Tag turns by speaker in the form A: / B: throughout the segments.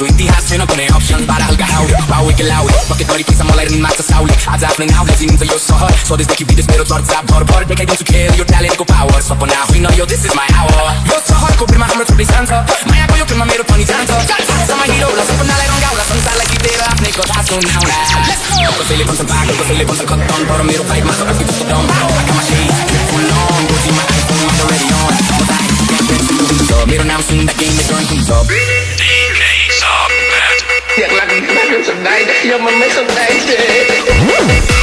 A: इतिहास छैन कुनै अप्सन बाह्र हल्का हाउडे बाउके लाउडे बकेट गरी पैसा मलाई ऋण माग्छ साउले आज आफ्नै नाउँले चिनिन्छ यो सहर स्वदेशदेखि विदेश मेरो चर्चा भरभर देखाइदिन्छु खेल यो ट्यालेन्टको पावर सपना होइन यो दिस इज माई आवर यो सहरको भिडमा हाम्रो छुट्टै जान्छ मायाको यो खेलमा मेरो पनि जान्छ समय हिरोला सपनालाई रङ्गाउला संसारलाई जितेर आफ्नै कथा सुनाउला कसैले भन्छ बाटो कसैले भन्छ खत्तम तर मेरो फाइटमा छ अर्कै जस्तो दम आँखामा केही फुल लङ गोजीमा आइफोन अलरेडी अन मेरो नाम सुन्दा गेमले टर्न हुन्छ
B: อยากรักแม่เป็นสันได้ยังมันไม่สันได้เจ๊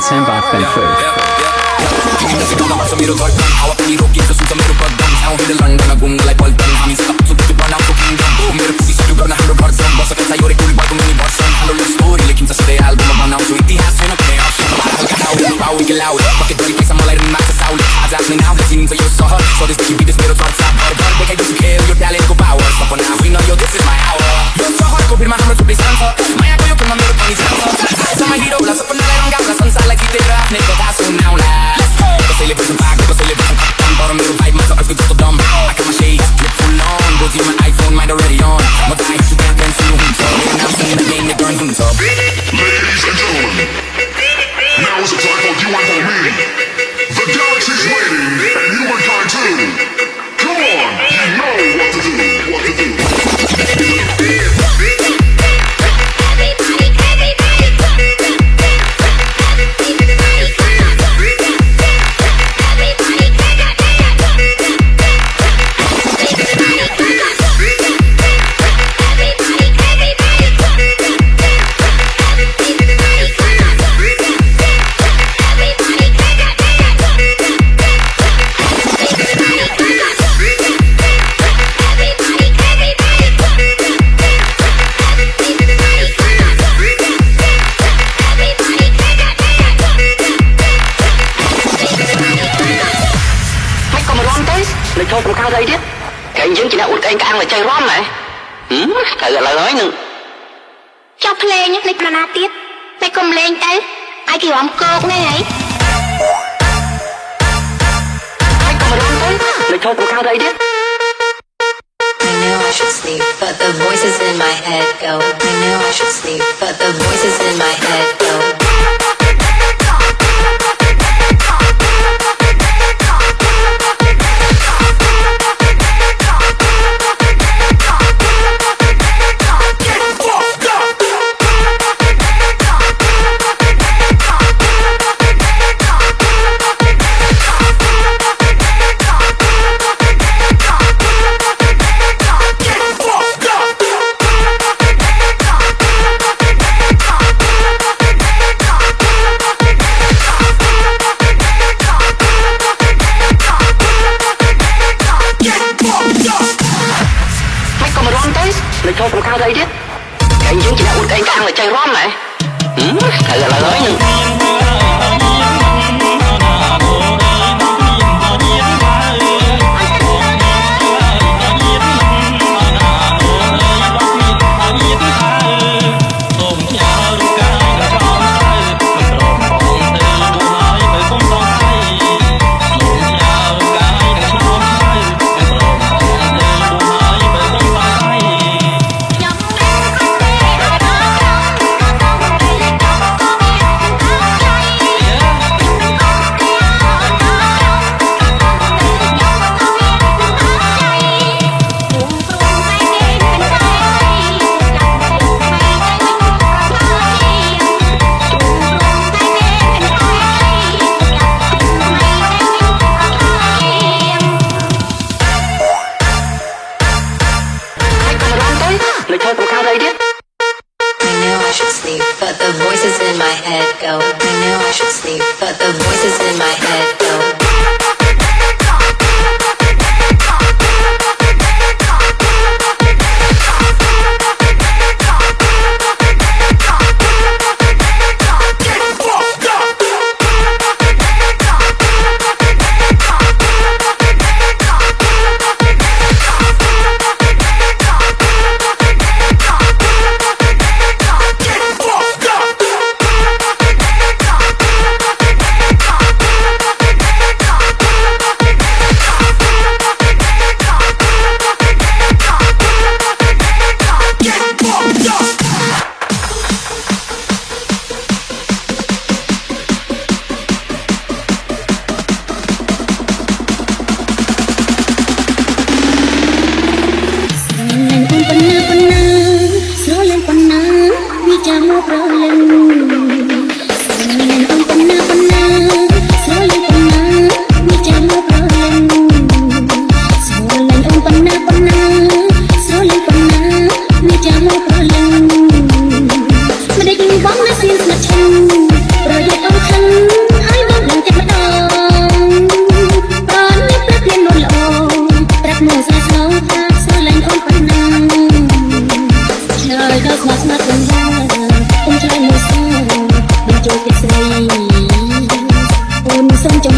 C: Samba Fenfur.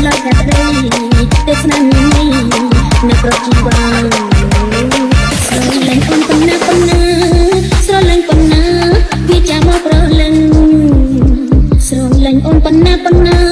C: ដល់តែស្រីទេស្នាមញញនៅប្រជីវ៉ាស្រលាញ់អូនប៉ុណ្ណាប៉ុណ្ណាស្រលាញ់ប៉ុណ្ណាវាចាំមកប្រលឹងស្រលាញ់អូនប៉ុណ្ណាប៉ុណ្ណា